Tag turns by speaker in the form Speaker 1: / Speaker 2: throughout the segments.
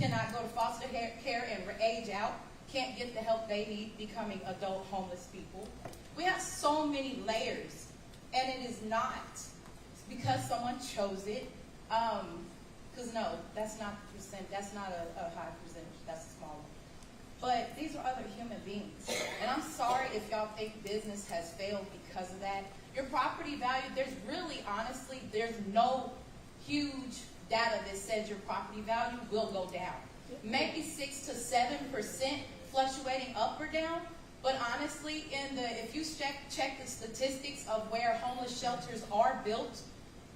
Speaker 1: cannot go to foster care and age out, can't get the help they need, becoming adult homeless people. We have so many layers, and it is not because someone chose it. Because no, that's not a high percentage, that's a small one. But these are other human beings. And I'm sorry if y'all think business has failed because of that. Your property value, honestly, there's no huge data that says your property value will go down. Maybe 6 to 7% fluctuating up or down. But honestly, if you check the statistics of where homeless shelters are built,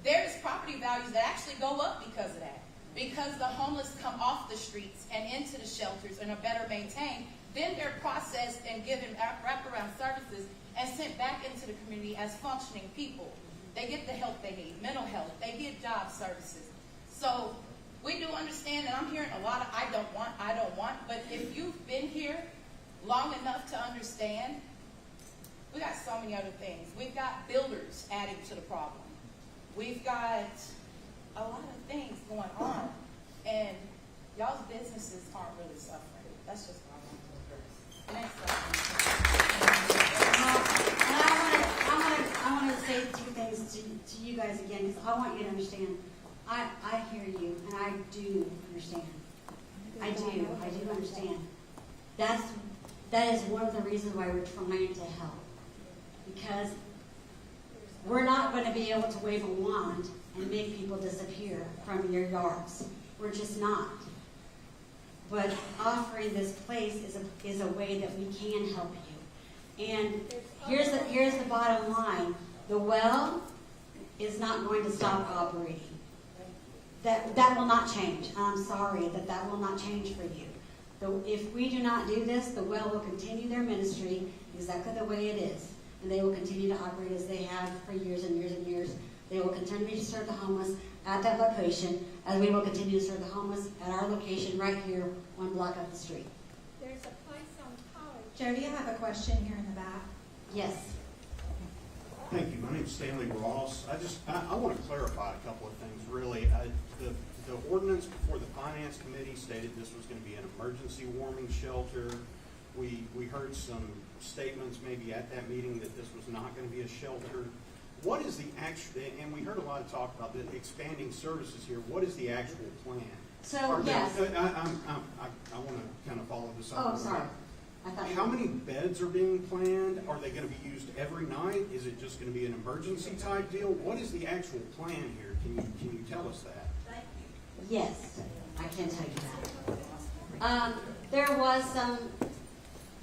Speaker 1: there's property values that actually go up because of that. Because the homeless come off the streets and into the shelters and are better maintained, then they're processed and given wraparound services and sent back into the community as functioning people. They get the help they need, mental health, they get job services. So we do understand, and I'm hearing a lot of I don't want, but if you've been here long enough to understand, we got so many other things. We've got builders adding to the problem. We've got a lot of things going on, and y'all's businesses aren't really suffering. That's just what I want to address. Next
Speaker 2: I want to say two things to you guys again, because I want you to understand. I hear you, and I do understand. I do understand. That is one of the reasons why we're trying to help, because we're not going to be able to wave a wand and make people disappear from your yards. We're just not. But offering this place is a way that we can help you. And here's the bottom line. The well is not going to stop operating. That will not change. I'm sorry that will not change for you. If we do not do this, the well will continue their ministry exactly the way it is. And they will continue to operate as they have for years and years and years. They will continue to serve the homeless at that location, as we will continue to serve the homeless at our location right here, one block up the street.
Speaker 3: There's a place on College.
Speaker 4: Jody, I have a question here in the back.
Speaker 2: Yes.
Speaker 5: Thank you. My name is Stanley Ross. I want to clarify a couple of things, really. The ordinance before the Finance Committee stated this was going to be an emergency warming shelter. We heard some statements maybe at that meeting that this was not going to be a shelter. What is the actual, and we heard a lot of talk about the expanding services here. What is the actual plan?
Speaker 2: So, yes.
Speaker 5: I want to kind of follow this up.
Speaker 2: Oh, sorry.
Speaker 5: How many beds are being planned? Are they going to be used every night? Is it just going to be an emergency type deal? What is the actual plan here? Can you tell us that?
Speaker 2: Yes, I can tell you that. There was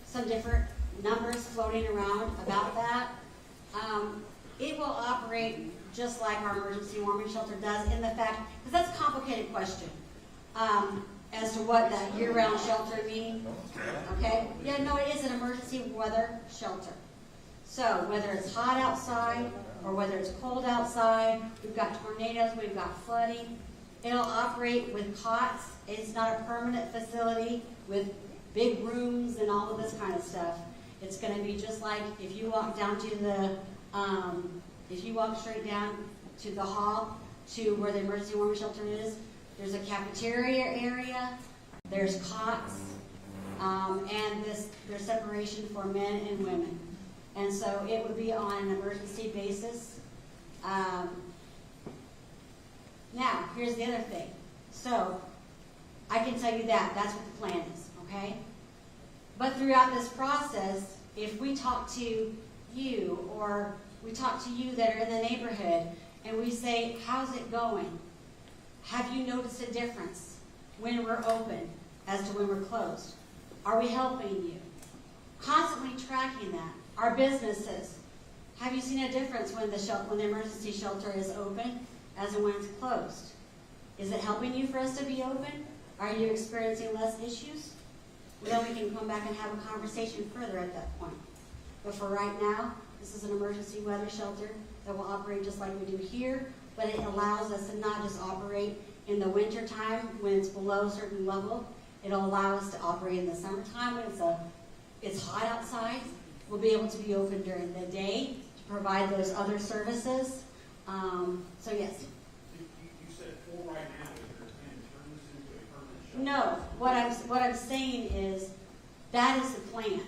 Speaker 2: some different numbers floating around about that. It will operate just like our emergency warming shelter does, in the fact, because that's a complicated question, as to what that year-round shelter means. Okay? Yeah, no, it is an emergency weather shelter. So whether it's hot outside or whether it's cold outside, we've got tornadoes, we've got flooding. It'll operate with cots. It's not a permanent facility with big rooms and all of this kind of stuff. It's going to be just like if you walk down to if you walk straight down to the hall to where the emergency warming shelter is, there's a cafeteria area, there's cots, and there's separation for men and women. And so it would be on an emergency basis. Now, here's the other thing. So, I can tell you that's what the plan is, okay? But throughout this process, if we talk to you, or we talk to you that are in the neighborhood, and we say, how's it going? Have you noticed a difference when we're open as to when we're closed? Are we helping you? Constantly tracking that. Our businesses, have you seen a difference when the emergency shelter is open as and when it's closed? Is it helping you for us to be open? Are you experiencing less issues? Well, then we can come back and have a conversation further at that point. But for right now, this is an emergency weather shelter that will operate just like we do here, but it allows us to not just operate in the winter time when it's below a certain level. It'll allow us to operate in the summertime when it's hot outside. We'll be able to be open during the day to provide those other services. So yes.
Speaker 5: You said 4 right now. Is there a plan to turn this into a permanent
Speaker 2: No, what I'm saying is, that is the plan.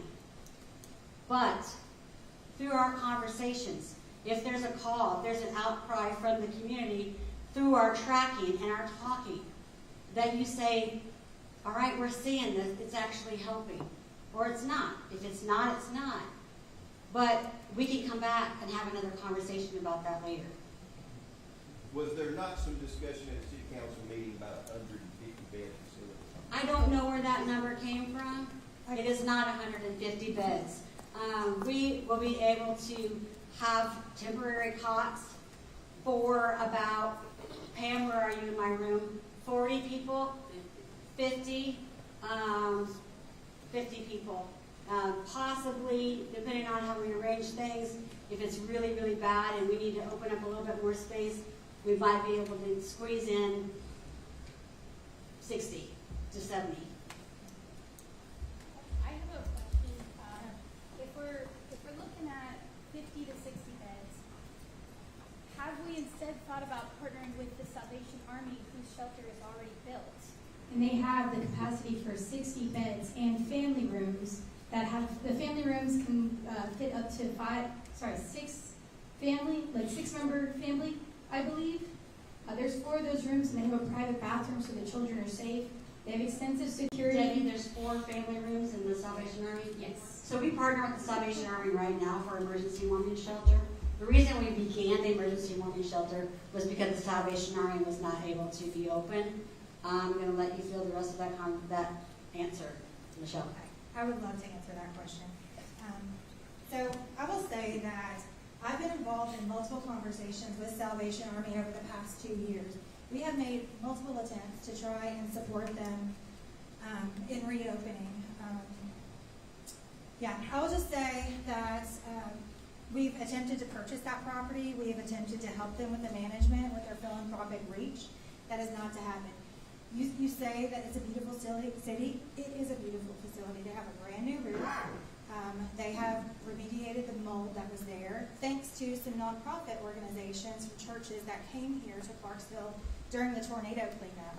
Speaker 2: But through our conversations, if there's a call, if there's an outcry from the community, through our tracking and our talking, that you say, all right, we're seeing this, it's actually helping. Or it's not. If it's not, it's not. But we can come back and have another conversation about that later.
Speaker 6: Was there not some discussion at the city council meeting about 150 bed facility?
Speaker 2: I don't know where that number came from. It is not 150 beds. We will be able to have temporary cots for about, Pam, where are you in my room? 40 people? 50? 50 people. Possibly, depending on how we arrange things, if it's really, really bad and we need to open up a little bit more space, we might be able to squeeze in 60 to 70.
Speaker 3: I have a question. If we're looking at 50 to 60 beds, have we instead thought about partnering with the Salvation Army, whose shelter is already built?
Speaker 4: And they have the capacity for 60 beds and family rooms that have, the family rooms can fit up to 6-member family, I believe. There's 4 of those rooms, and they have a private bathroom so the children are safe. They have extensive security.
Speaker 2: Debbie, there's 4 family rooms in the Salvation Army?
Speaker 4: Yes.
Speaker 2: So we partner with the Salvation Army right now for emergency warming shelter. The reason we began the emergency warming shelter was because the Salvation Army was not able to be open. I'm going to let you fill the rest of that answer, Michelle.
Speaker 7: I would love to answer that question. So I will say that I've been involved in multiple conversations with Salvation Army over the past 2 years. We have made multiple attempts to try and support them in reopening. I will just say that we've attempted to purchase that property. We have attempted to help them with the management, with their philanthropic reach. That is not to happen. You say that it's a beautiful city. It is a beautiful facility. They have a brand new roof. They have remediated the mold that was there, thanks to some nonprofit organizations from churches that came here to Clarksville during the tornado cleanup.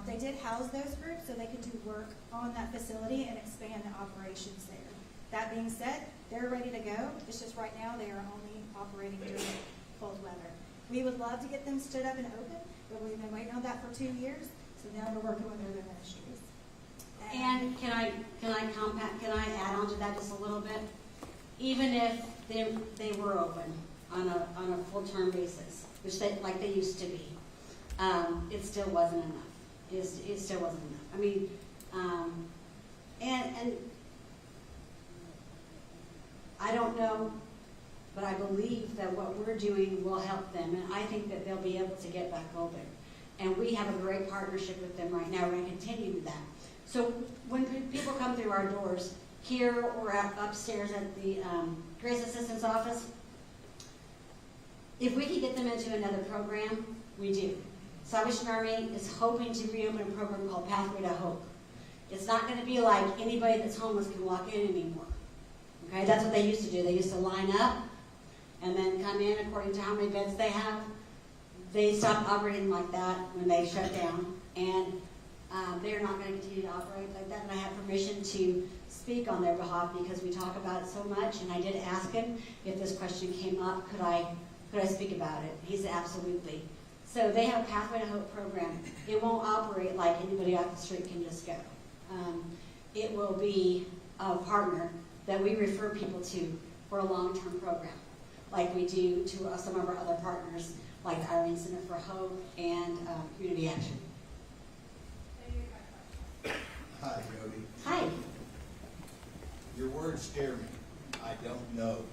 Speaker 7: They did house those groups so they could do work on that facility and expand the operations there. That being said, they're ready to go. It's just right now they are only operating during cold weather. We would love to get them stood up and open, but we've been waiting on that for 2 years. So now we're working with other ministries.
Speaker 2: And can I add on to that just a little bit? Even if they were open on a full-term basis, which they used to be, it still wasn't enough. It still wasn't enough. I mean, and I don't know, but I believe that what we're doing will help them, and I think that they'll be able to get back open. And we have a great partnership with them right now. We're going to continue that. So when people come through our doors, here or upstairs at the Grace Assistance Office, if we can get them into another program, we do. Salvation Army is hoping to reopen a program called Pathway to Hope. It's not going to be like anybody that's homeless can walk in anymore. Okay, that's what they used to do. They used to line up and then come in according to how many beds they have. They stopped operating like that when they shut down, and they're not going to continue to operate like that. And I have permission to speak on their behalf because we talk about it so much. And I did ask him if this question came up, could I speak about it? He said absolutely. So they have a Pathway to Hope program. It won't operate like anybody off the street can just go. It will be a partner that we refer people to for a long-term program, like we do to some of our other partners, like the Irene Center for Hope and Community Action.
Speaker 6: Hi, Jody.
Speaker 2: Hi.
Speaker 6: Your words scare me. I don't know.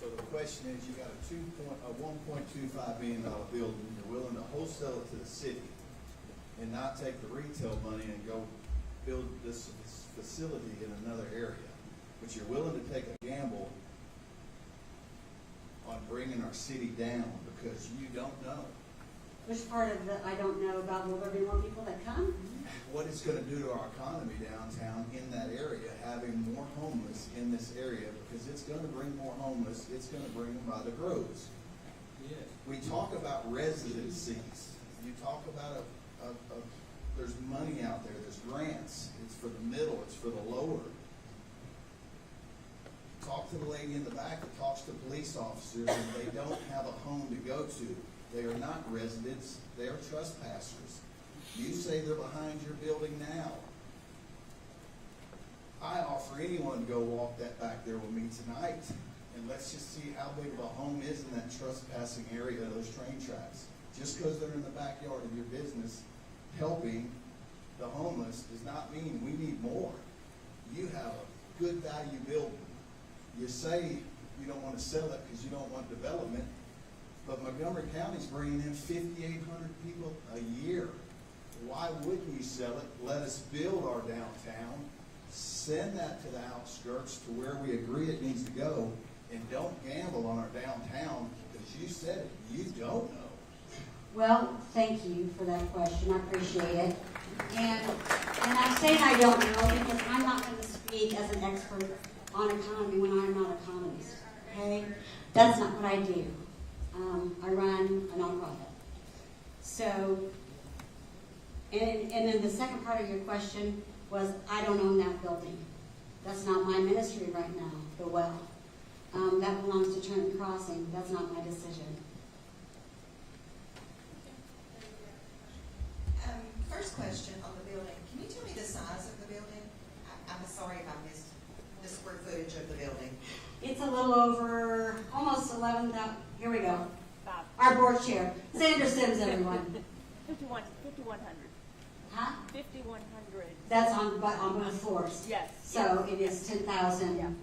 Speaker 6: So the question is, you got a $1.25 million building. You're willing to wholesale it to the city and not take the retail money and go build this facility in another area. But you're willing to take a gamble on bringing our city down because you don't know
Speaker 2: Which part of the I don't know about, will there be more people that come?
Speaker 6: what it's going to do to our economy downtown in that area, having more homeless in this area, because it's going to bring more homeless. It's going to bring them by the groves. We talk about residencies. You talk about There's money out there, there's grants. It's for the middle, it's for the lower. Talk to the lady in the back that talks to police officers, and they don't have a home to go to. They are not residents, they are trespassers. You say they're behind your building now. I offer anyone to go walk that back there with me tonight, and let's just see how big of a home is in that trespassing area of those train tracks. Just because they're in the backyard of your business helping the homeless does not mean we need more. You have a good value building. You say you don't want to sell it because you don't want development, but Montgomery County's bringing in 5,800 people a year. Why wouldn't you sell it? Let us build our downtown, send that to the outskirts to where we agree it needs to go, and don't gamble on our downtown because you said it. You don't know.
Speaker 2: Well, thank you for that question. I appreciate it. And I'm saying I don't know because I'm not going to speak as an expert on economy when I'm not an economist. Okay? That's not what I do. I run a nonprofit. So, and then the second part of your question was, I don't own that building. That's not my ministry right now, the well. That belongs to Trenton Crossing. That's not my decision.
Speaker 8: First question on the building. Can you tell me the size of the building? I'm sorry if I missed the square footage of the building.
Speaker 2: It's a little over almost 11,000. Here we go. Our board chair, Sandra Sims, everyone.
Speaker 9: 5,100.
Speaker 2: Huh?
Speaker 9: 5,100.
Speaker 2: That's on both floors.
Speaker 9: Yes.
Speaker 2: So it is 10,200.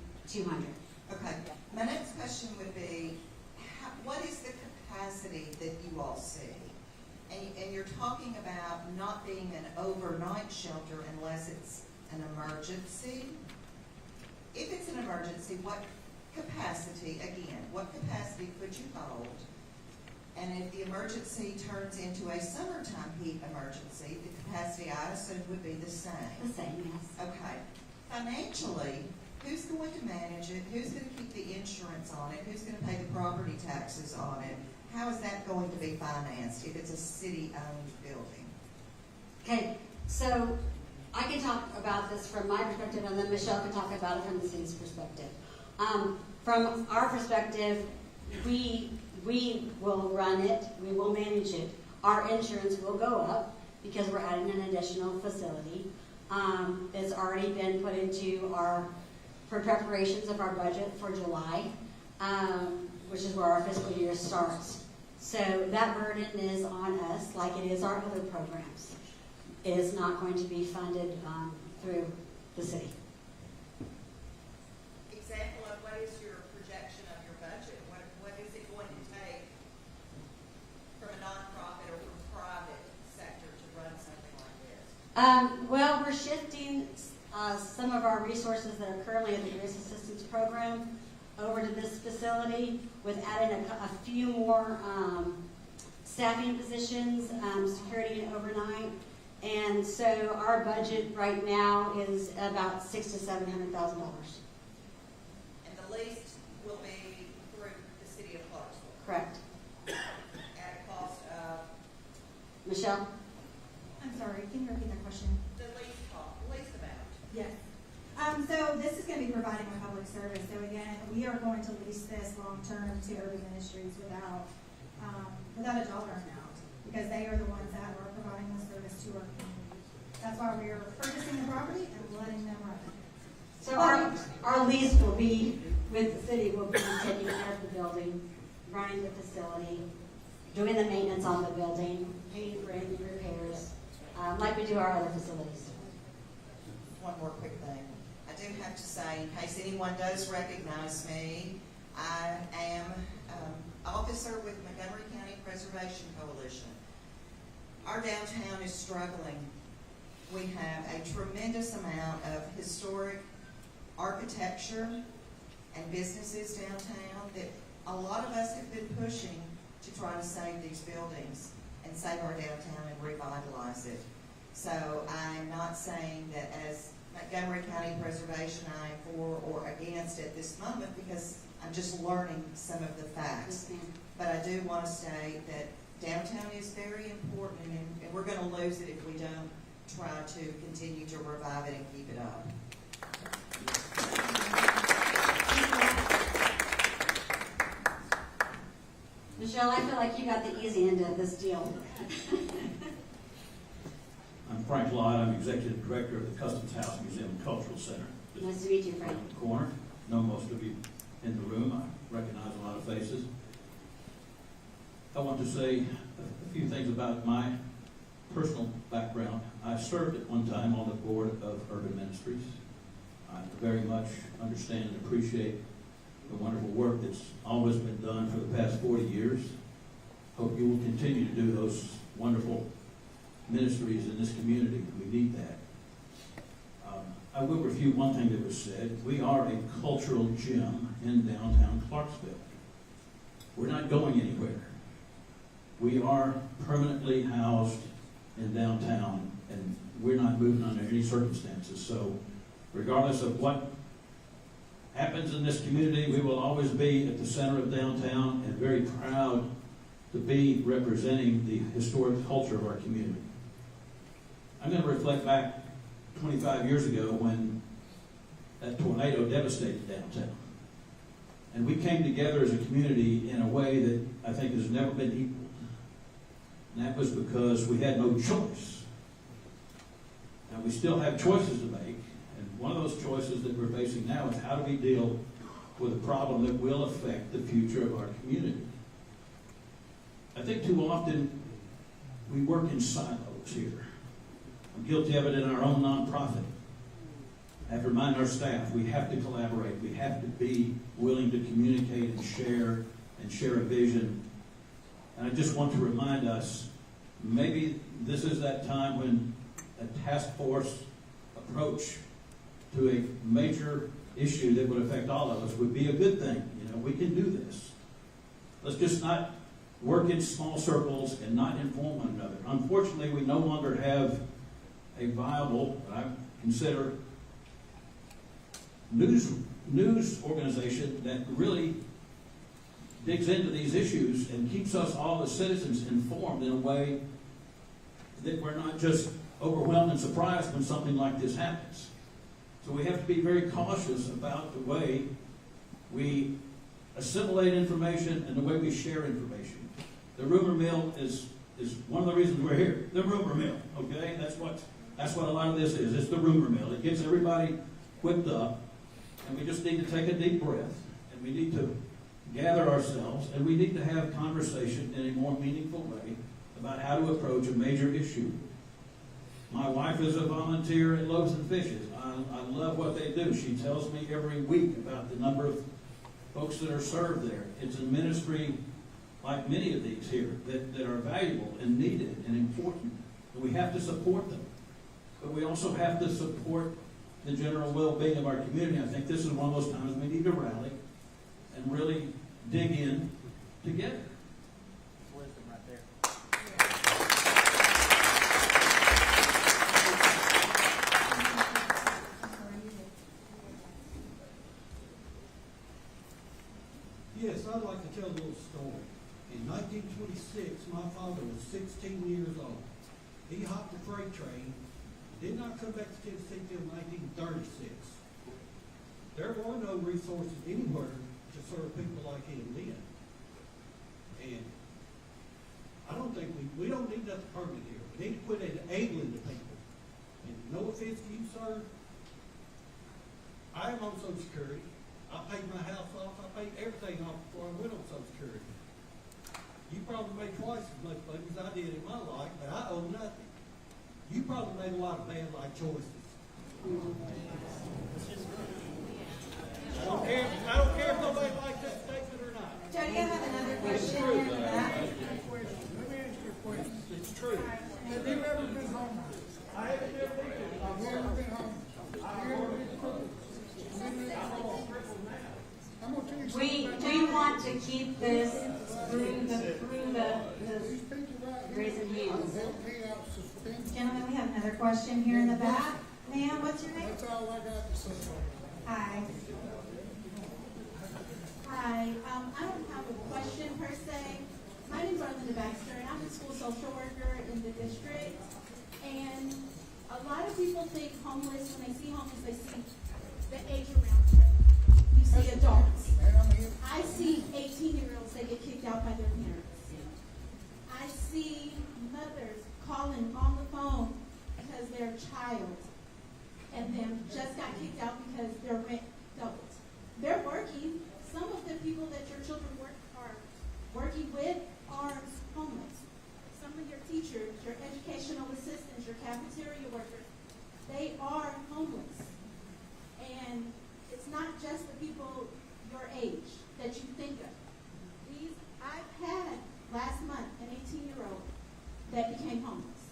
Speaker 8: Okay. My next question would be, what is the capacity that you all see? And you're talking about not being an overnight shelter unless it's an emergency. If it's an emergency, what capacity could you hold? And if the emergency turns into a summertime heat emergency, the capacity, I assume, would be the same.
Speaker 2: The same, yes.
Speaker 8: Okay. Financially, who's going to manage it? Who's going to keep the insurance on it? Who's going to pay the property taxes on it? How is that going to be financed if it's a city-owned building?
Speaker 2: Okay, so I can talk about this from my perspective, and then Michelle can talk about it from the city's perspective. From our perspective, we will run it, we will manage it. Our insurance will go up because we're adding an additional facility. It's already been put into for preparations of our budget for July, which is where our fiscal year starts. So that burden is on us, like it is our other programs. It is not going to be funded through the city.
Speaker 8: Example of what is your projection of your budget? What is it going to take from a nonprofit or from private sector to run something like this?
Speaker 2: Well, we're shifting some of our resources that are currently in the Grace Assistance Program over to this facility with adding a few more staffing positions, security and overnight. And so our budget right now is about $600,000 to $700,000.
Speaker 8: And the lease will be through the city of Clarksville?
Speaker 2: Correct.
Speaker 8: At a cost of?
Speaker 2: Michelle?
Speaker 7: I'm sorry, can you repeat that question?
Speaker 8: The lease cost, lease amount.
Speaker 7: Yes. So this is going to be providing a public service. So again, we are going to lease this long-term to Urban Ministries without a dollar amount because they are the ones that are providing the service to our community. That's why we are purchasing the property and letting them run it.
Speaker 2: So our lease will be with the city. Will be taking care of the building, running the facility, doing the maintenance on the building, paying for any repairs, like we do our other facilities.
Speaker 8: One more quick thing. I do have to say, in case anyone does recognize me, I am officer with Montgomery County Preservation Coalition. Our downtown is struggling. We have a tremendous amount of historic architecture and businesses downtown that a lot of us have been pushing to try to save these buildings and save our downtown and revitalize it. So I'm not saying that as Montgomery County Preservation I am for or against at this moment because I'm just learning some of the facts. But I do want to state that downtown is very important and we're going to lose it if we don't try to continue to revive it and keep it up.
Speaker 2: Michelle, I feel like you got the easy end of this deal.
Speaker 10: I'm Frank Lott. I'm Executive Director of the Customs House Museum and Cultural Center.
Speaker 2: Nice to meet you, Frank.
Speaker 10: On the corner. Know most of you in the room. I recognize a lot of faces. I want to say a few things about my personal background. I served at one time on the board of Urban Ministries. I very much understand and appreciate the wonderful work that's always been done for the past 40 years. Hope you will continue to do those wonderful ministries in this community. We need that. I will refute one thing that was said. We are a cultural gem in downtown Clarksville. We're not going anywhere. We are permanently housed in downtown, and we're not moving under any circumstances. So regardless of what happens in this community, we will always be at the center of downtown and very proud to be representing the historic culture of our community. I'm going to reflect back 25 years ago when that tornado devastated downtown. And we came together as a community in a way that I think has never been equaled. And that was because we had no choice. Now, we still have choices to make. And one of those choices that we're facing now is how do we deal with a problem that will affect the future of our community. I think too often we work in silos here. I'm guilty of it in our own nonprofit. I have to remind our staff, we have to collaborate. We have to be willing to communicate and share a vision. And I just want to remind us, maybe this is that time when a task force approach to a major issue that would affect all of us would be a good thing. You know, we can do this. Let's just not work in small circles and not inform one another. Unfortunately, we no longer have a viable, what I consider, news organization that really digs into these issues and keeps us all as citizens informed in a way that we're not just overwhelmed and surprised when something like this happens. So we have to be very cautious about the way we assimilate information and the way we share information. The rumor mill is one of the reasons we're here. The rumor mill, okay? That's what a lot of this is. It's the rumor mill. It gets everybody whipped up, and we just need to take a deep breath, and we need to gather ourselves, and we need to have conversation in a more meaningful way about how to approach a major issue. My wife is a volunteer at Loaves and Fishes. I love what they do. She tells me every week about the number of folks that are served there. It's a ministry like many of these here that are valuable and needed and important. And we have to support them. But we also have to support the general well-being of our community. I think this is one of those times we need to rally and really dig in together.
Speaker 11: Wisdom right there.
Speaker 12: Yes, I'd like to tell a little story. In 1926, my father was 16 years old. He hopped the freight train, did not come back to Tennessee until 1936. There were no resources anywhere to serve people like him then. And I don't think we don't need nothing permanent here. We need to quit enabling the people. And no offense to you, sir, I am on Social Security. I paid my house off. I paid everything off before I went on Social Security. You probably made twice as much money as I did in my life, but I owe nothing. You probably made a lot of bad life choices. I don't care if nobody likes that statement or not.
Speaker 7: Jody, I have another question here in the back.
Speaker 11: Let me ask you a question. It's true. Have you ever been homeless? I haven't ever been. I've never been homeless. I've never been homeless.
Speaker 2: We want to keep this through the raising hands.
Speaker 7: Gentlemen, we have another question here in the back. Ma'am, what's your name?
Speaker 11: That's all I got to say.
Speaker 7: Hi.
Speaker 13: Hi, I don't have a question per se. My name is Arlinda Baxter, and I'm the school social worker in the district. And A lot of people think homeless, when they see homeless, they see the age around it. You see adults. I see 18-year-olds that get kicked out by their parents. I see mothers calling on the phone because their child and them just got kicked out because their rent doubled. They're working. Some of the people that your children are working with are homeless. Some of your teachers, your educational assistants, your cafeteria workers, they are homeless. And it's not just the people your age that you think of. I've had last month an 18-year-old that became homeless.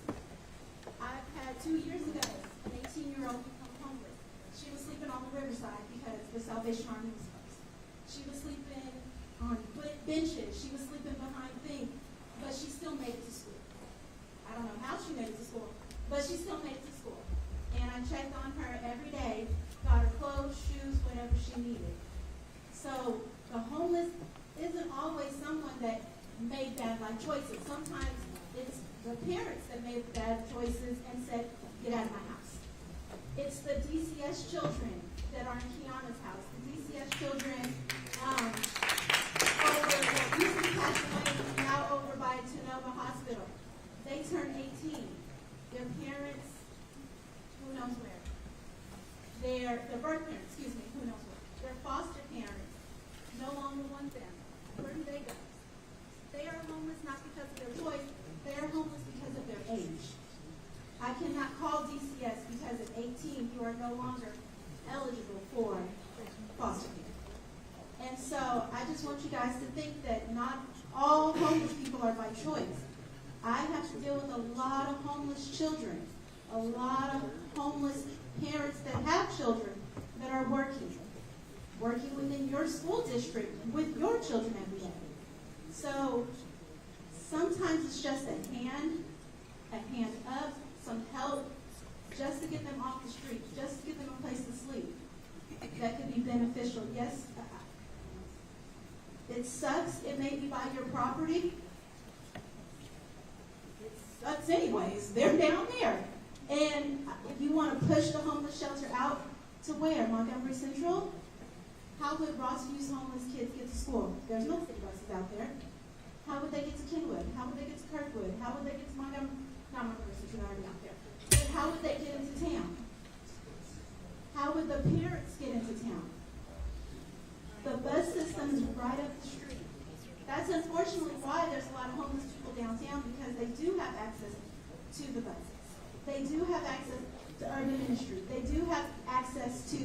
Speaker 13: I've had 2 years ago an 18-year-old become homeless. She was sleeping on the riverside because the Salvation Army was closed. She was sleeping on benches. She was sleeping behind things, but she still made it to school. I don't know how she made it to school, but she still made it to school. And I checked on her every day, got her clothes, shoes, whatever she needed. So the homeless isn't always someone that made bad life choices. Sometimes it's the parents that made bad choices and said, get out of my house. It's the DCS children that are in Kiana's house. The DCS children over that used to be passed away, now over by Tanoba Hospital. They turn 18. Their parents, who knows where? Their birth parents, excuse me, who knows where? Their foster parents no longer want them. Where do they go? They are homeless not because of their choice. They are homeless because of their age. I cannot call DCS because at 18 you are no longer eligible for foster care. And so I just want you guys to think that not all homeless people are by choice. I have to deal with a lot of homeless children, a lot of homeless parents that have children that are working within your school district with your children every day. So sometimes it's just a hand up, some help, just to get them off the street, just to get them a place to sleep. That could be beneficial. Yes, it sucks. It may be by your property. It sucks anyways. They're down there. And if you want to push the homeless shelter out to where? Montgomery Central? How would Rossview's homeless kids get to school? There's no city buses out there. How would they get to Kenwood? How would they get to Kirkwood? How would they get to Montgomery? Not Montgomery Central, already out there. But how would they get into town? How would the parents get into town? The bus system is right up the street. That's unfortunately why there's a lot of homeless people downtown, because they do have access to the buses. They do have access to urban ministry. They do have access to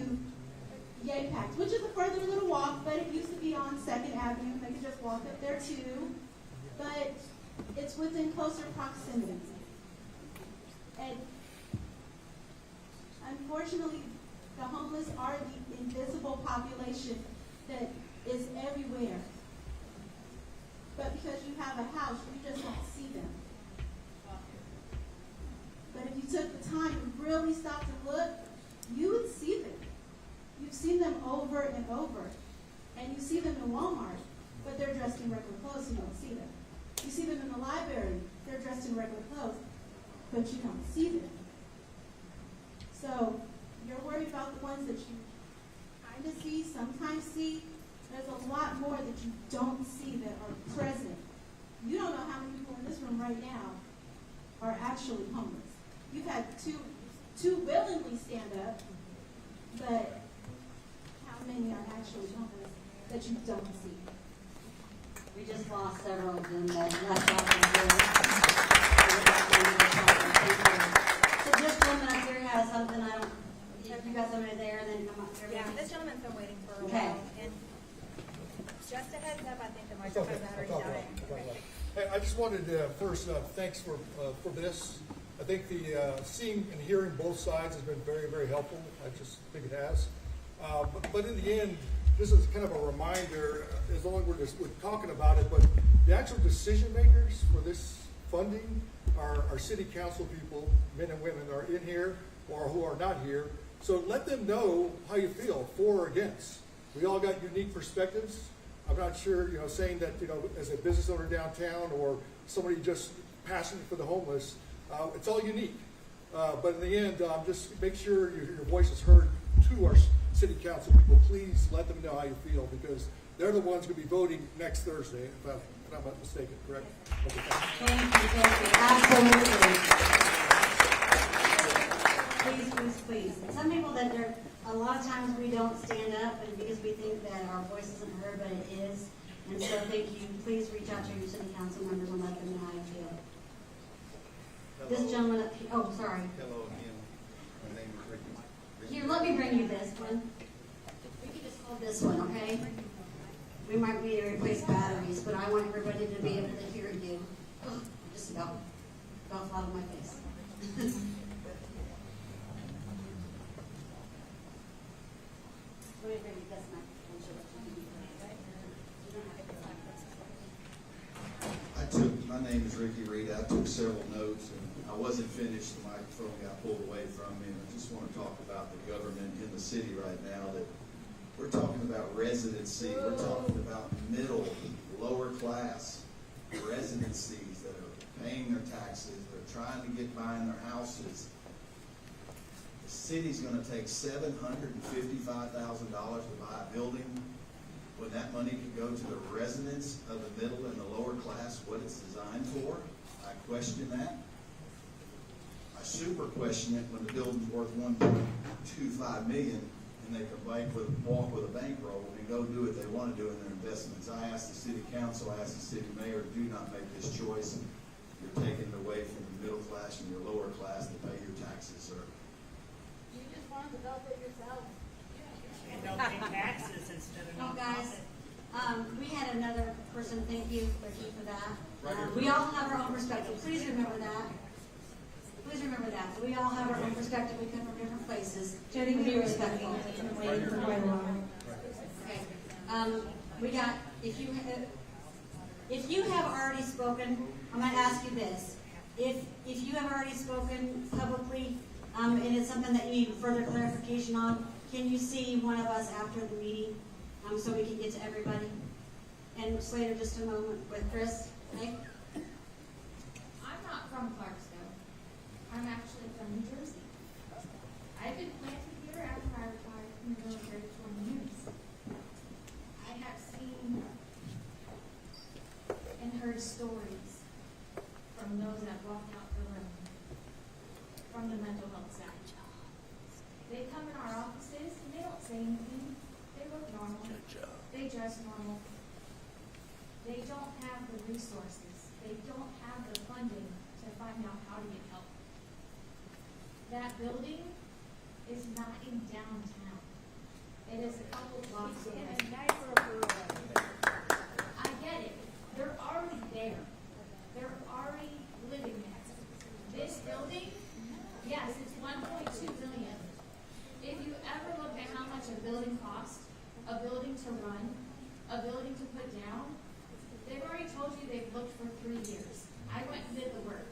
Speaker 13: YAPAC, which is a further little walk, but it used to be on 2nd Avenue. They could just walk up there too. But it's within closer proximity. And unfortunately, the homeless are the invisible population that is everywhere. But because you have a house, you just don't see them. But if you took the time to really stop to look, you would see them. You've seen them over and over. And you see them in Walmart, but they're dressed in regular clothes, so you don't see them. You see them in the library, they're dressed in regular clothes, but you don't see them. So you're worried about the ones that you kind of see, sometimes see. There's a lot more that you don't see that are present. You don't know how many people in this room right now are actually homeless. You've had two willingly stand up, but how many are actually homeless that you don't see?
Speaker 2: We just lost several of them that left off the So this woman up here has something I don't, if you got somebody there, then come up here.
Speaker 14: Yeah, this gentleman's been waiting for a
Speaker 2: Okay.
Speaker 14: while, and just a heads up, I think the microphone's not already dying.
Speaker 11: Hey, I just wanted to first, thanks for this. I think the seeing and hearing both sides has been very, very helpful. I just think it has. But in the end, this is kind of a reminder, as long as we're talking about it, but the actual decision makers for this funding are city council people, men and women that are in here or who are not here. So let them know how you feel, for or against. We all got unique perspectives. I'm not sure, saying that, as a business owner downtown or somebody just passionate for the homeless, it's all unique. But in the end, just make sure your voice is heard to our city council people. Please let them know how you feel, because they're the ones going to be voting next Thursday, if I'm not mistaken, correct? Okay,
Speaker 2: Thank you. Absolutely. Please. Some people a lot of times we don't stand up, and because we think that our voice isn't heard, but it is. And so thank you. Please reach out to your city council members and let them know how you feel.
Speaker 6: Hello.
Speaker 2: This gentleman up here, oh, sorry.
Speaker 6: Hello again. My name is Ricky.
Speaker 2: Here, let me bring you this one. We can just hold this one, okay? We might need to replace batteries, but I want everybody to be able to hear you. Just about fell flat on my face. Let me bring you this microphone.
Speaker 6: My name is Ricky Reed. I took several notes, and I wasn't finished. The microphone got pulled away from me, and I just want to talk about the government in the city right now. That we're talking about residency. We're talking about middle, lower class residencies that are paying their taxes. They're trying to get by in their houses. The city's going to take $755,000 to buy a building, when that money could go to the residents of the middle and the lower class, what it's designed for. I question that. I super question it when the building's worth $1.25 million and they can walk with a bankroll and go do what they want to do in their investments. I ask the city council, I ask the city mayor, do not make this choice. You're taking it away from the middle class and your lower class to pay your taxes, sir.
Speaker 3: You just want to develop it yourself.
Speaker 15: And don't pay taxes instead of
Speaker 2: Oh,
Speaker 15: nonprofit.
Speaker 2: guys, we had another person, thank you, Ricky, for that. We all have our own perspective. Please remember that. Please remember that. We all have our own perspective. We come from different places.
Speaker 7: Jody,
Speaker 2: Be respectful.
Speaker 7: waiting for quite a while.
Speaker 2: Okay. We got, if you have already spoken, I'm going to ask you this. If you have already spoken publicly, and it's something that you need further clarification on, can you see one of us after the meeting, so we can get to everybody? And Slater, just a moment with Chris. Okay?
Speaker 16: I'm not from Clarksville. I'm actually from New Jersey. I've been planted here after I retired from the military 20 years. I have seen and heard stories from those that walked out the room from the mental health side. They come in our offices and they don't say anything. They look normal. They dress normal. They don't have the resources. They don't have the funding to find out how to get help. That building is not in downtown. It is a couple blocks away.
Speaker 3: In a neighborhood.
Speaker 16: I get it. They're already there. They're already living there. This building, yes, it's $1.2 billion. If you ever look at how much a building costs, a building to run, a building to put down, they've already told you they've looked for 3 years. I went and did the work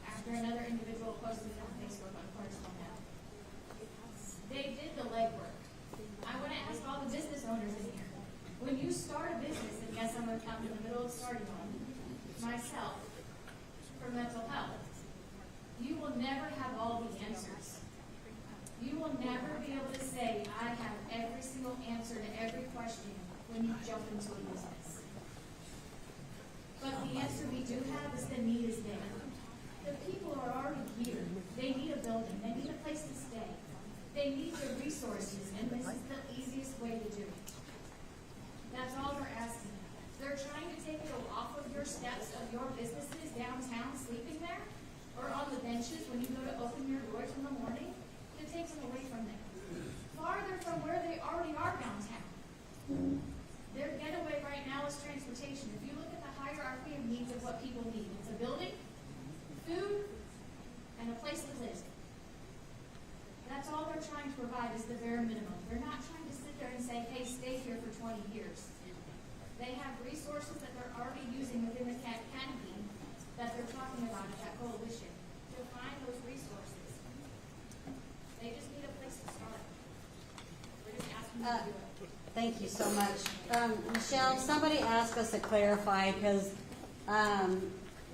Speaker 16: after another individual posted it on Facebook on Clarksville Now. They did the legwork. I want to ask all the business owners in here. When you start a business, and yes, I'm going to come in the middle of starting one, myself, for mental health, you will never have all the answers. You will never be able to say, I have every single answer to every question when you jump into a business. But the answer we do have is the need is there. The people are already here. They need a building. They need a place to stay. They need the resources, and this is the easiest way to do it. That's all they're asking. They're trying to take you off of your steps of your businesses downtown, sleeping there, or on the benches when you go to open your doors in the morning. It takes them away from there. Farther from where they already are downtown. Their getaway right now is transportation. If you look at the hierarchy of needs of what people need, it's a building, food, and a place to live. That's all they're trying to provide is the bare minimum. They're not trying to sit there and say, hey, stay here for 20 years. They have resources that they're already using within the canopy that they're talking about at that coalition to find those resources. They just need a place to start. We're just asking them to do it.
Speaker 2: Thank you so much. Michelle, somebody asked us to clarify because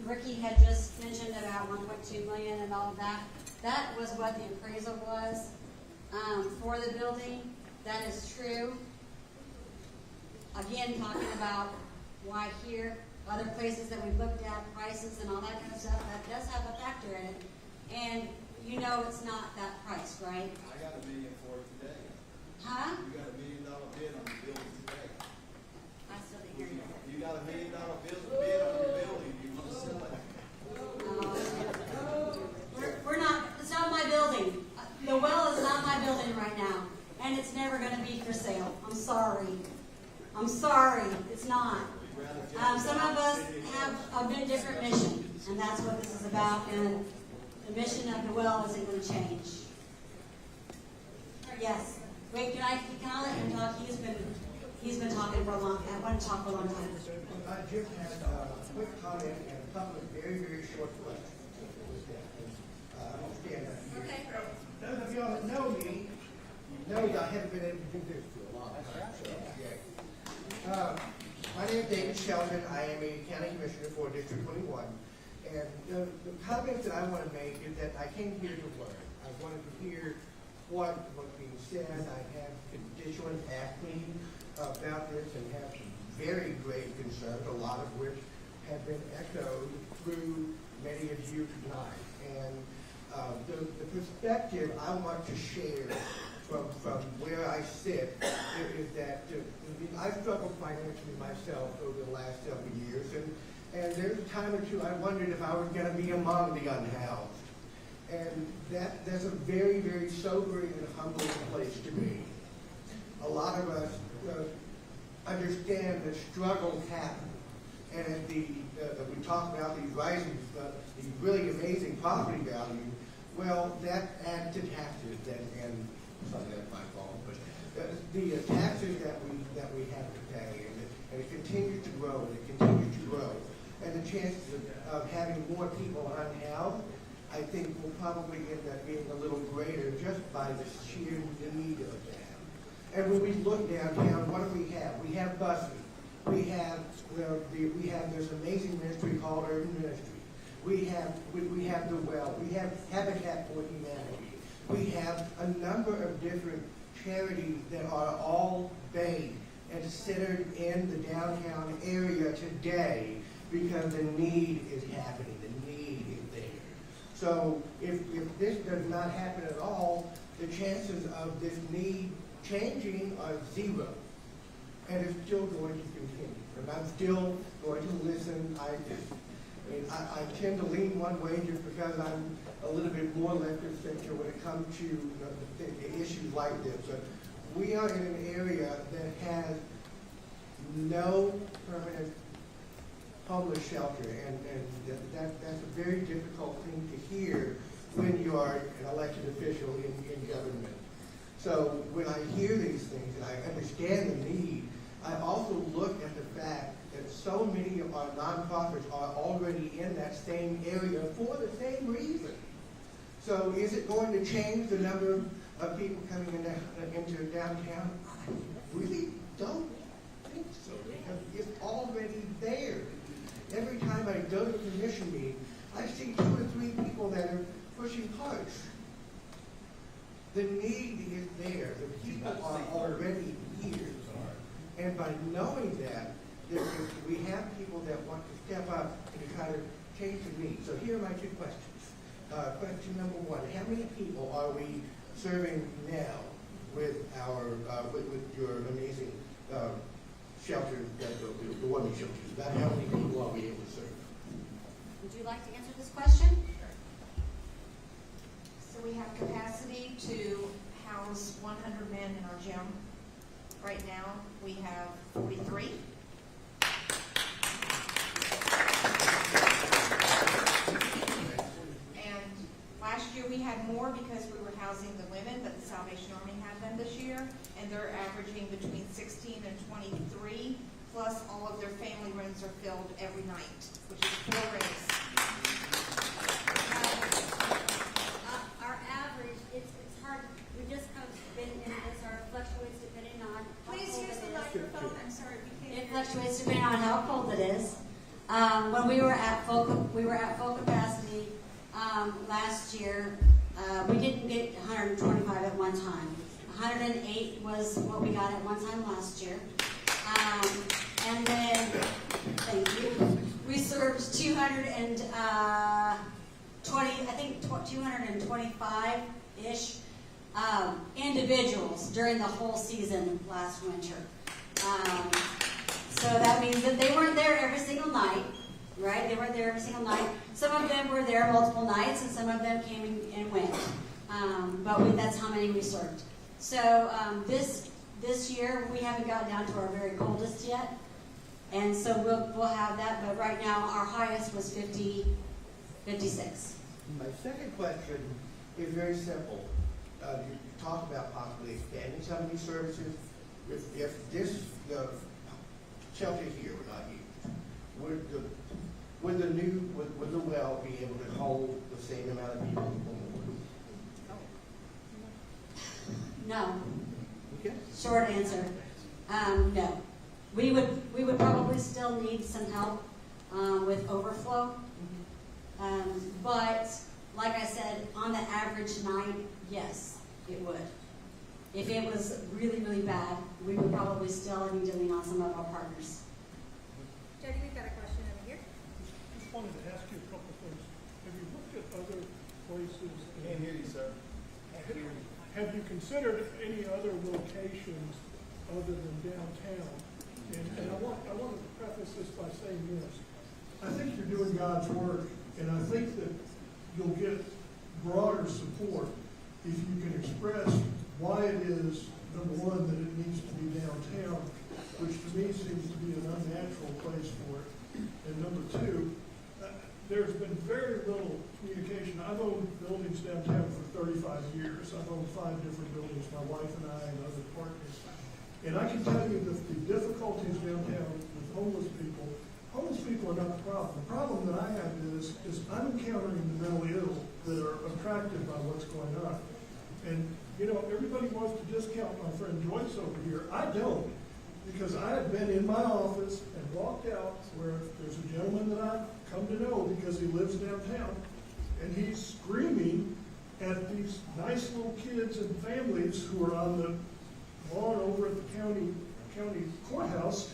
Speaker 2: Ricky had just mentioned about 1.2 million and all of that. That was what the appraisal was for the building. That is true. Again, talking about why here, other places that we've looked at, prices and all that kind of stuff, that does have a factor in it. And you know it's not that price, right?
Speaker 6: I got $1 million for it today.
Speaker 2: Huh?
Speaker 6: You got $1 million bid on the building today.
Speaker 2: I still didn't hear you.
Speaker 6: You got $1 million bid on your building, you want to sell it.
Speaker 2: We're not, it's not my building. The well is not my building right now. And it's never going to be for sale. I'm sorry. I'm sorry. It's not. Some of us have a bit different mission. And that's what this is about. And the mission of the well isn't going to change. Yes. Wait, can I let him talk? He's been talking for a long time. I want to talk for a long time.
Speaker 17: I just had a quick comment and a couple of very, very short questions. I understand that.
Speaker 2: Okay.
Speaker 17: Those of y'all that know me, you know that I haven't been able to do this for a long time. So, yeah. My name is David Sheldon. I am a county commissioner for District 21. And the comments that I want to make is that I came here to learn. I wanted to hear what was being said. I have constituents ask me about this and have very grave concerns, a lot of which have been echoed through many of you tonight. And the perspective I want to share from where I sit is that I've struggled financially myself over the last several years, and there's a time or two I wondered if I was going to be among the unhoused. And that's a very, very sobering and humbling place to be. A lot of us understand that struggles happen, and as we talk about these rising, these really amazing property values, well, that adds to taxes, and sorry, that's my fault, but the taxes that we have to pay, and it continues to grow, and it continues to grow, and the chances of having more people unhoused, I think will probably end up being a little greater just by the sheer need of that. And when we look downtown, what do we have? We have buses. We have this amazing ministry called Urban Ministry. We have the well. We have Habitat for Humanity. We have a number of different charities that are all based and centered in the downtown area today because the need is happening. The need is there. So if this does not happen at all, the chances of this need changing are zero. And it's still going to continue. And I'm still going to listen. I tend to lean one way just because I'm a little bit more left-of-center when it comes to the issues like this. But we are in an area that has no permanent homeless shelter, and that's a very difficult thing to hear when you are an elected official in government. So when I hear these things and I understand the need, I also look at the fact that so many of our nonprofits are already in that same area for the same reason. So is it going to change the number of people coming into downtown? I really don't think so, because it's already there. Every time I go to a commission meeting, I see 2 or 3 people that are pushing carts. The need is there. The people are already here. And by knowing that, we have people that want to step up and to try to change the need. So here are my 2 questions. Question number 1, how many people are we serving now with your amazing shelter, the women's shelters? About how many people are we able to serve?
Speaker 2: Would you like to answer this question?
Speaker 14: So we have capacity to house 100 men in our gym. Right now, we have 43. And last year we had more because we were housing the women, but the Salvation Army had them this year, and they're averaging between 16 and 23, plus all of their family rooms are filled every night, which is 4 rooms.
Speaker 2: Our average, it's hard, we just have been in this, our fluctuates depending on how
Speaker 14: Please
Speaker 2: cold
Speaker 14: use
Speaker 2: it
Speaker 14: the
Speaker 2: is.
Speaker 14: microphone, I'm sorry, we can't.
Speaker 2: It fluctuates depending on how cold it is. When we were at full capacity last year, We didn't get 125 at one time. 108 was what we got at one time last year. And then, thank you, we served 225-ish individuals during the whole season last winter. So that means that they weren't there every single night, right? They weren't there every single night. Some of them were there multiple nights, and some of them came and went. But that's how many we served. So this year, we haven't gotten down to our very coldest yet. And so we'll have that, but right now our highest was 56.
Speaker 17: My second question is very simple. You talk about possibly expanding some of these services. If this shelter here were not used, would the well be able to hold the same amount of people?
Speaker 2: No.
Speaker 17: Okay.
Speaker 2: Short answer, no. We would probably still need some help with overflow. But like I said, on the average night, yes, it would. If it was really, really bad, we would probably still be dealing on some of our partners.
Speaker 7: Jody, we've got a question over here.
Speaker 11: Just wanted to ask you a couple things. Have you looked at other places?
Speaker 6: Can't hear you, sir.
Speaker 11: Have you considered any other locations other than downtown? And I want to preface this by saying this. I think you're doing God's work, and I think that you'll get broader support if you can express why it is, number one, that it needs to be downtown, which to me seems to be an unnatural place for it. And number two, there's been very little communication. I've owned buildings downtown for 35 years. I've owned 5 different buildings, my wife and I and other partners. And I can tell you that the difficulties downtown with homeless people are not the problem. The problem that I have is I'm encountering the mentally ill that are attracted by what's going on. And, you know, everybody wants to discount my friend Joyce over here. I don't, because I have been in my office and walked out where there's a gentleman that I've come to know because he lives downtown, and he's screaming at these nice little kids and families who are on the lawn over at the county courthouse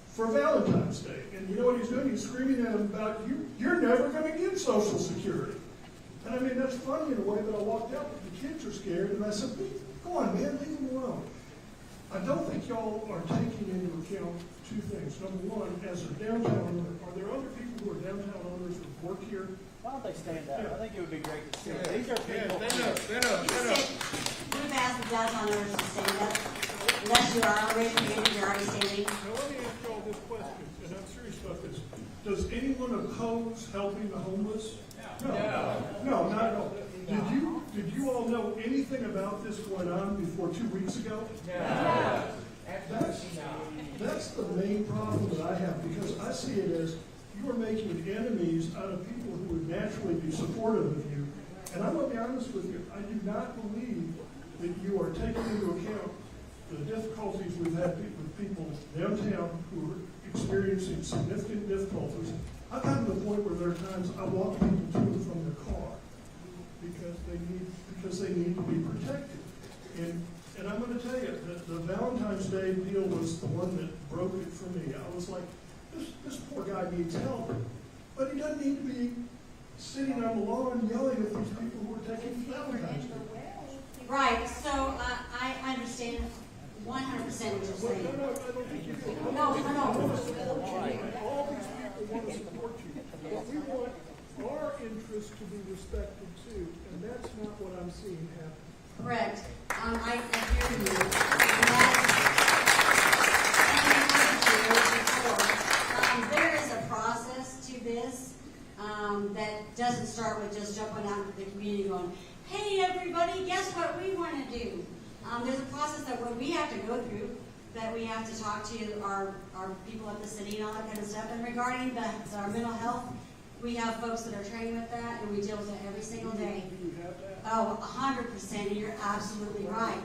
Speaker 11: for Valentine's Day. And you know what he's doing? He's screaming at them about, you're never going to get Social Security. And I mean, that's funny in a way, but I walked out, the kids are scared, and I said, go on, man, leave them alone. I don't think y'all are taking into account 2 things. Number one, as a downtown owner, are there other people who are downtown owners who work here?
Speaker 15: Why don't they stand up?
Speaker 11: Yeah.
Speaker 15: I think it would be great to see. These are people.
Speaker 11: Stand up.
Speaker 2: We've asked the downtown owners to stand up. Unless you are already standing, you're already standing.
Speaker 11: Now let me ask y'all this question, and I'm serious about this. Does anyone oppose helping the homeless? No, not at all. Did you all know anything about this going on before 2 weeks ago?
Speaker 15: No.
Speaker 11: That's the main problem that I have, because I see it as you are making enemies out of people who would naturally be supportive of you. And I'm going to be honest with you, I do not believe that you are taking into account the difficulties we've had with people downtown who are experiencing significant difficulties. I've gotten to the point where there are times I walk people to and from their car because they need to be protected. And I'm going to tell you that the Valentine's Day deal was the one that broke it for me. I was like, this poor guy needs help, but he doesn't need to be sitting on the lawn yelling at these people who are taking Valentine's Day.
Speaker 2: Right, so I understand 100% what you're saying.
Speaker 11: No, I don't want to support you. All these people want to support you. But we want our interests to be respected too, and that's not what I'm seeing happen.
Speaker 2: Correct. I hear you. And there is a process to this that doesn't start with just jumping out into the community going, hey everybody, guess what we want to do? There's a process that we have to go through, that we have to talk to our people at the city and all that kind of stuff. And regarding our mental health, we have folks that are trained with that, and we deal with it every single day. Oh, 100%, and you're absolutely right.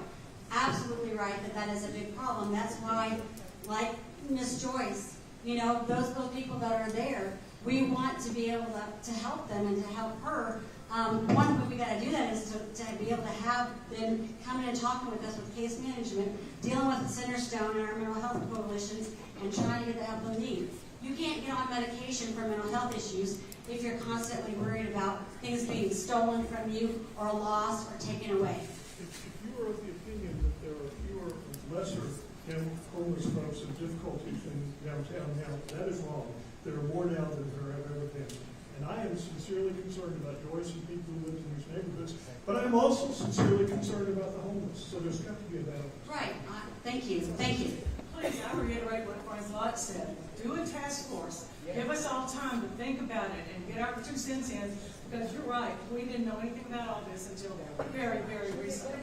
Speaker 2: Absolutely right that is a big problem. That's why, like Miss Joyce, you know, those people that are there, we want to be able to help them and to help her One way we gotta do that is to be able to have them coming and talking with us with case management, dealing with the Centerstone and our mental health coalitions, and trying to get the help they need. You can't get on medication for mental health issues if you're constantly worried about things being stolen from you or lost or taken away.
Speaker 11: If you are of the opinion that there are fewer, lesser homeless folks and difficulties in downtown now, that is wrong. There are more now than there have ever been. And I am sincerely concerned about Joyce and people who live in these neighborhoods, but I'm also sincerely concerned about the homeless. So there's got to be a balance.
Speaker 2: Right. Thank you. Thank you.
Speaker 18: Please, I reiterate what Brian Lott said. Do a task force. Give us all time to think about it and get our 2 cents in, because you're right. We didn't know anything about all this until very, very recently.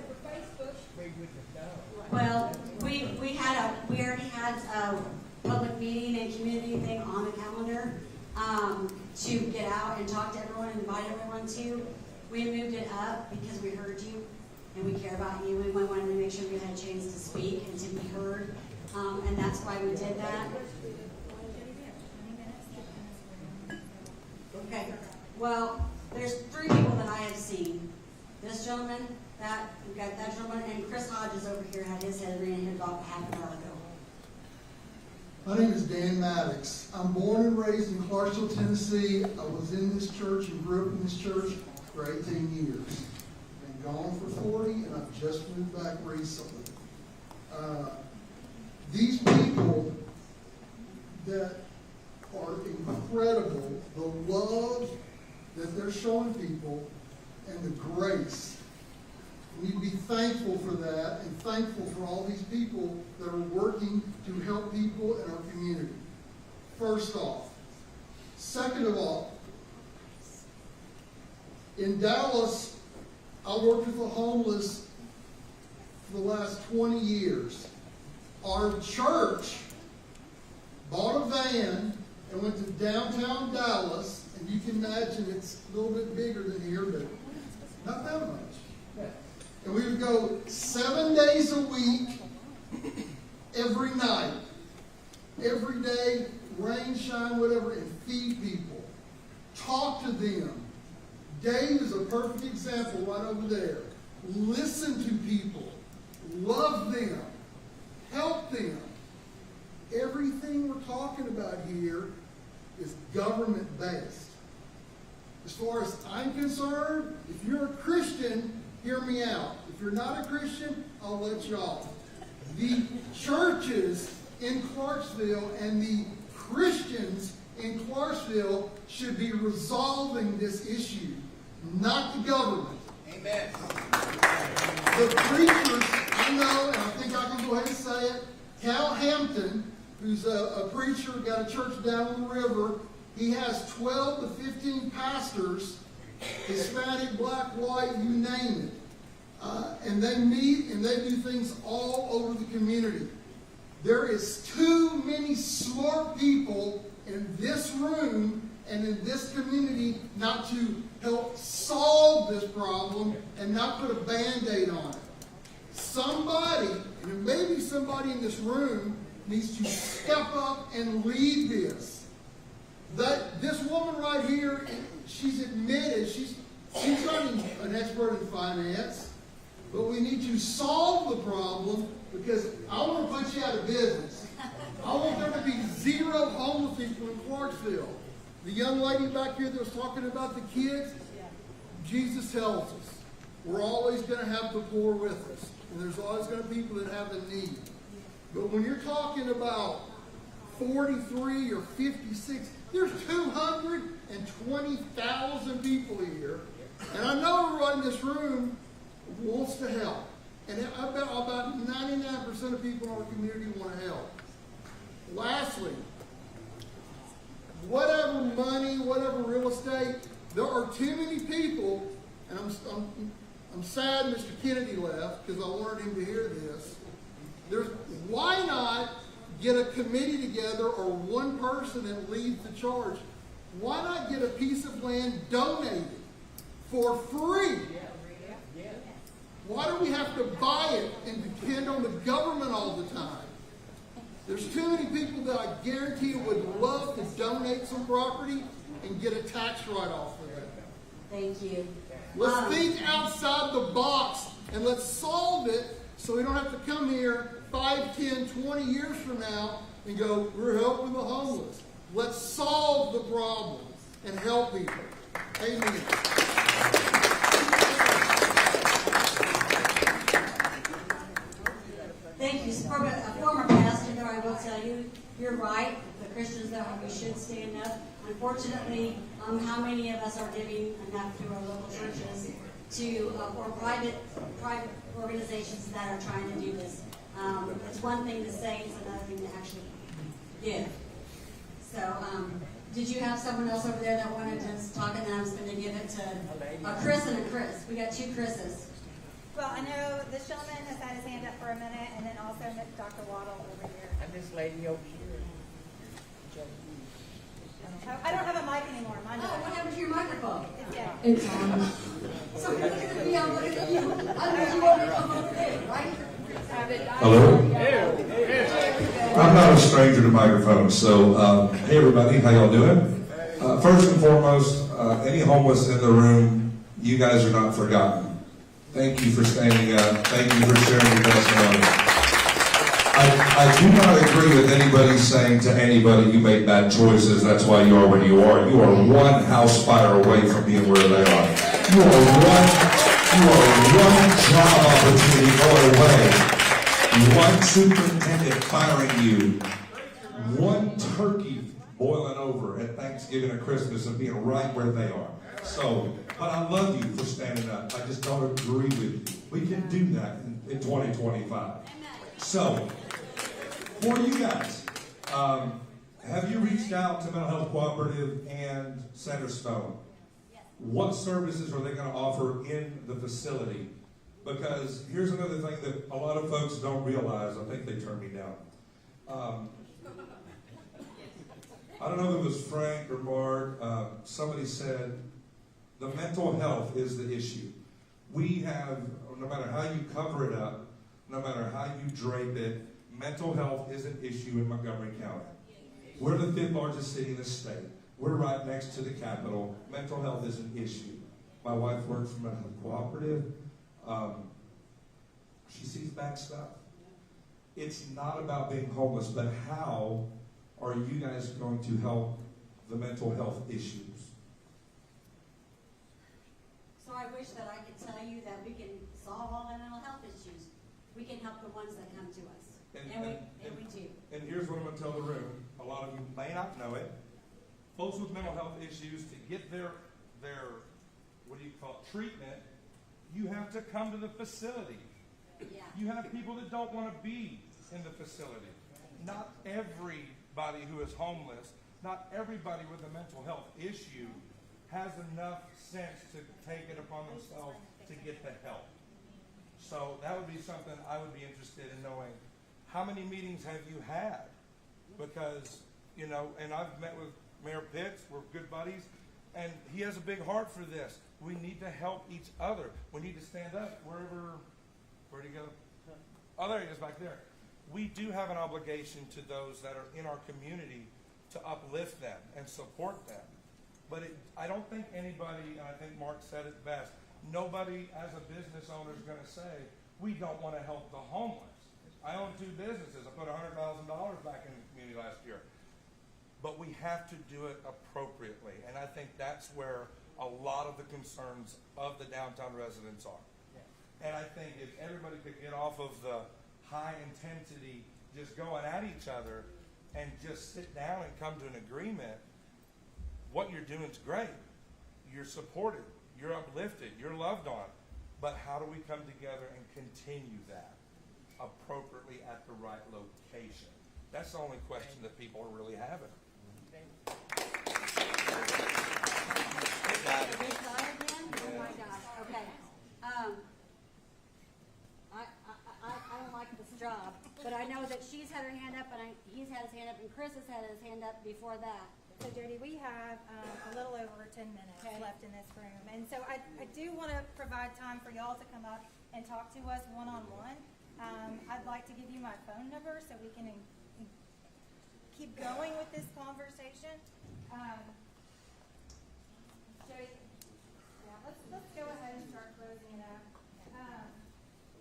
Speaker 2: Well, we already had a public meeting and community thing on the calendar to get out and talk to everyone and invite everyone to. We moved it up because we heard you and we care about you, and we wanted to make sure we had a chance to speak and to be heard, and that's why we did that. Okay. Well, there's 3 people that I have seen. This gentleman, we've got that gentleman, and Chris Hodges over here had his head ran in about half an hour ago.
Speaker 19: My name is Dan Maddox. I'm born and raised in Clarksville, Tennessee. I was in this church and grew up in this church for 18 years. Been gone for 40, and I've just moved back recently. These people that are incredible, the love that they're showing people and the grace. We need to be thankful for that and thankful for all these people that are working to help people in our community. First off. Second of all, in Dallas, I worked with the homeless for the last 20 years. Our church bought a van and went to downtown Dallas, and you can imagine it's a little bit bigger than here, but not that much. And we would go 7 days a week, every night, every day, rain, shine, whatever, and feed people. Talk to them. Dave is a perfect example right over there. Listen to people. Love them. Help them. Everything we're talking about here is government-based. As far as I'm concerned, if you're a Christian, hear me out. If you're not a Christian, I'll let you off. The churches in Clarksville and the Christians in Clarksville should be resolving this issue, not the government.
Speaker 15: Amen.
Speaker 19: The preachers, I know, and I think I can go ahead and say it, Cal Hampton, who's a preacher, got a church down on the river, he has 12 to 15 pastors, Hispanic, black, white, you name it. And they meet and they do things all over the community. There is too many smart people in this room and in this community not to help solve this problem and not put a Band-Aid on it. Somebody, and it may be somebody in this room, needs to step up and lead this. This woman right here, she's admitted, she's not an expert in finance, but we need to solve the problem because I want to put you out of business. I want there to be 0 homeless people in Clarksville. The young lady back here that was talking about the kids, Jesus tells us we're always going to have the poor with us. And there's always going to be people that have a need. But when you're talking about 43 or 56, there's 220,000 people here. And I know everyone in this room wants to help. And I bet about 99% of people in our community want to help. Lastly, whatever money, whatever real estate, there are too many people, and I'm sad Mr. Kennedy left because I wanted him to hear this. Why not get a committee together or one person that leads the charge? Why not get a piece of land donated for free? Why do we have to buy it and depend on the government all the time? There's too many people that I guarantee would love to donate some property and get a tax write-off for that.
Speaker 2: Thank you.
Speaker 19: Let's think outside the box and let's solve it so we don't have to come here 5, 10, 20 years from now and go, we're helping the homeless. Let's solve the problem and help people. Amen.
Speaker 2: Thank you. From a former pastor, though, I will tell you, you're right. The Christians, though, we should stand up. Unfortunately, how many of us are giving enough to our local churches to or private organizations that are trying to do this? It's one thing to say; it's another thing to actually give. So, did you have someone else over there that wanted to talk, and then I was going to give it to Chris and a Chris. We got two Chris's.
Speaker 7: Well, I know this gentleman has had his hand up for a minute, and then also Dr. Waddle over here.
Speaker 15: And this lady over here.
Speaker 7: I don't have a mic anymore. Mine
Speaker 2: Oh, what happened to your microphone?
Speaker 7: It's dead.
Speaker 2: It's on. So you're looking at me, I'm looking at you. I know you want me to come over there, right?
Speaker 20: Hello? I'm not a stranger to microphones, so hey everybody, how y'all doing? First and foremost, any homeless in the room, you guys are not forgotten. Thank you for standing up. Thank you for sharing your testimony. I do not agree with anybody saying to anybody you made bad choices, that's why you are where you are. You are one house fire away from being where they are. You are one job opportunity going away. One superintendent firing you. One turkey boiling over at Thanksgiving or Christmas and being right where they are. So, but I love you for standing up. I just don't agree with you. We can do that in 2025. So, for you guys, have you reached out to Mental Health Cooperative and Centerstone? What services are they going to offer in the facility? Because here's another thing that a lot of folks don't realize. I think they turned me down. I don't know if it was Frank or Mark. Somebody said the mental health is the issue. We have, no matter how you cover it up, no matter how you drape it, mental health is an issue in Montgomery County. We're the 5th largest city in the state. We're right next to the Capitol. Mental health is an issue. My wife works for Mental Health Cooperative. She sees bad stuff. It's not about being homeless, but how are you guys going to help the mental health issues?
Speaker 2: So I wish that I could tell you that we can solve all the mental health issues. We can help the ones that come to us. And we do.
Speaker 20: And here's what I'm going to tell the room. A lot of you may not know it. Folks with mental health issues, to get their what do you call it, treatment, you have to come to the facility.
Speaker 2: Yeah.
Speaker 20: You have people that don't want to be in the facility. Not everybody who is homeless, not everybody with a mental health issue has enough sense to take it upon themselves to get the help. So that would be something I would be interested in knowing. How many meetings have you had? Because, you know, and I've met with Mayor Pitts, we're good buddies, and he has a big heart for this. We need to help each other. We need to stand up where'd he go? Oh, there he is back there. We do have an obligation to those that are in our community to uplift them and support them. But I don't think anybody, and I think Mark said it best, nobody as a business owner is going to say, we don't want to help the homeless. I own 2 businesses. I put $100,000 back in the community last year. But we have to do it appropriately. And I think that's where a lot of the concerns of the downtown residents are. And I think if everybody could get off of the high intensity, just going at each other, and just sit down and come to an agreement, what you're doing is great. You're supported. You're uplifted. You're loved on. But how do we come together and continue that appropriately at the right location? That's the only question that people are really having.
Speaker 2: Oh my gosh. Okay. I don't like this job, but I know that she's had her hand up, and he's had his hand up, and Chris has had his hand up before that.
Speaker 7: So Jody, we have a little over 10 minutes left in this room. And so I do want to provide time for y'all to come up and talk to us one-on-one. I'd like to give you my phone number so we can keep going with this conversation. Jody, yeah. let's go ahead and start closing it up.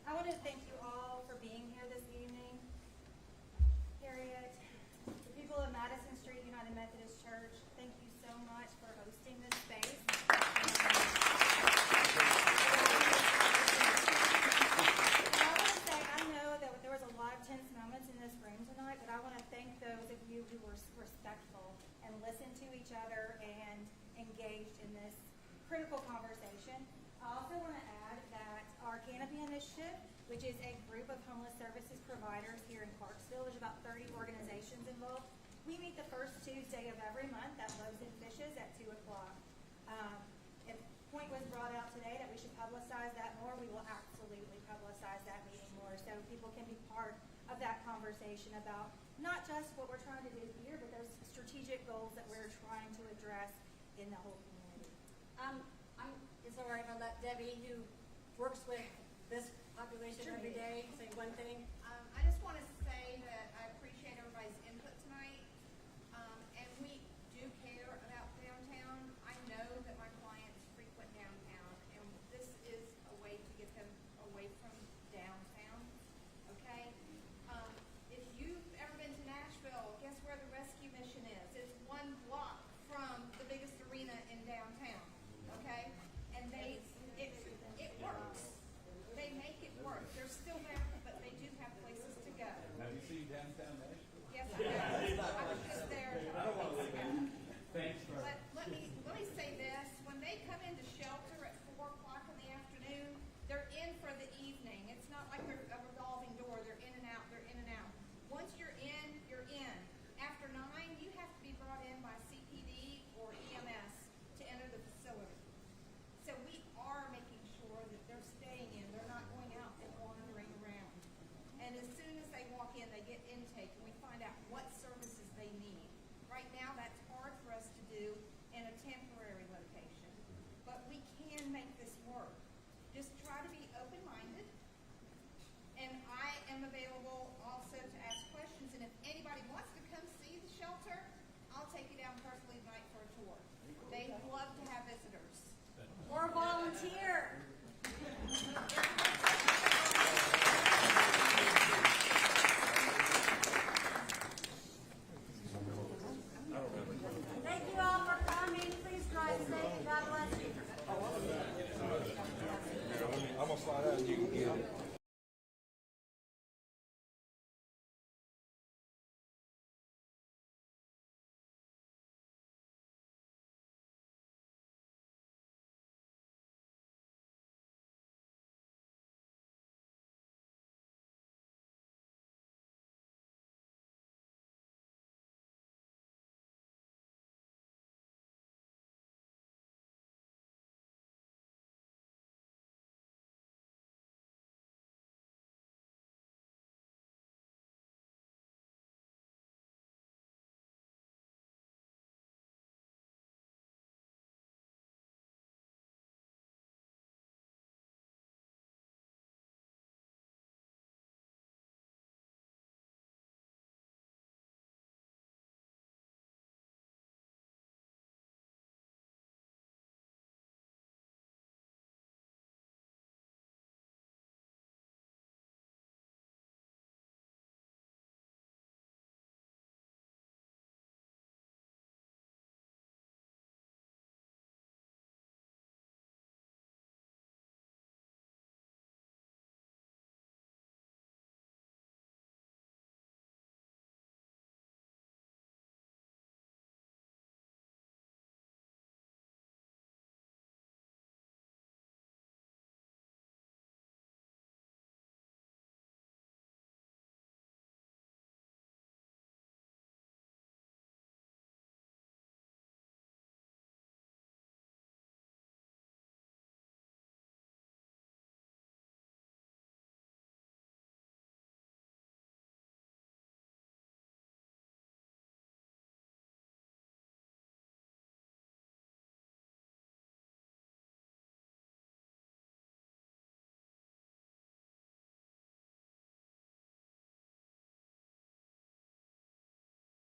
Speaker 7: I want to thank you all for being here this evening. Harriet, the people of Madison Street United Methodist Church, thank you so much for hosting this space. I want to say, I know that there was a lot of tense moments in this room tonight, but I want to thank those of you who were respectful and listened to each other and engaged in this critical conversation. I also want to add that our Canopy Initiative, which is a group of homeless services providers here in Clarksville, there's about 30 organizations involved. We meet the first Tuesday of every month at Loaves and Fishes at 2 o'clock. If a point was brought out today that we should publicize that more, we will absolutely publicize that meeting more so people can be part of that conversation about not just what we're trying to do here, but those strategic goals that we're trying to address in the whole community.
Speaker 2: It's all right if I let Debbie, who works with this population every day, say one thing.
Speaker 14: I just want to say that I appreciate everybody's input tonight, and we do care about downtown. I know that my clients frequent downtown, and this is a way to get them away from downtown, okay? If you've ever been to Nashville, guess where the rescue mission is? It's 1 block from the biggest arena in downtown, okay? And it works. They make it work. They're still there, but they do have places to go.
Speaker 21: Have you seen downtown Nashville?
Speaker 14: Yes, I have. I was just there.
Speaker 21: I don't want to look at it. Thanks.
Speaker 14: But let me say this. When they come into shelter at 4 o'clock in the afternoon, they're in for the evening. It's not like they're a revolving door. They're in and out. They're in and out. Once you're in, you're in. After 9, you have to be brought in by CPD or EMS to enter the facility. So we are making sure that they're staying in. They're not going out and wandering around. And as soon as they walk in, they get intake, and we find out what services they need. Right now, that's hard for us to do in a temporary location. But we can make this work. Just try to be open-minded. And I am available also to ask questions. And if anybody wants to come see the shelter, I'll take you down personally tonight for a tour. They love to have visitors.
Speaker 2: Or volunteer. Thank you all for coming. Please drive safe and God bless you.
Speaker 20: I'm gonna slide out and you can get it.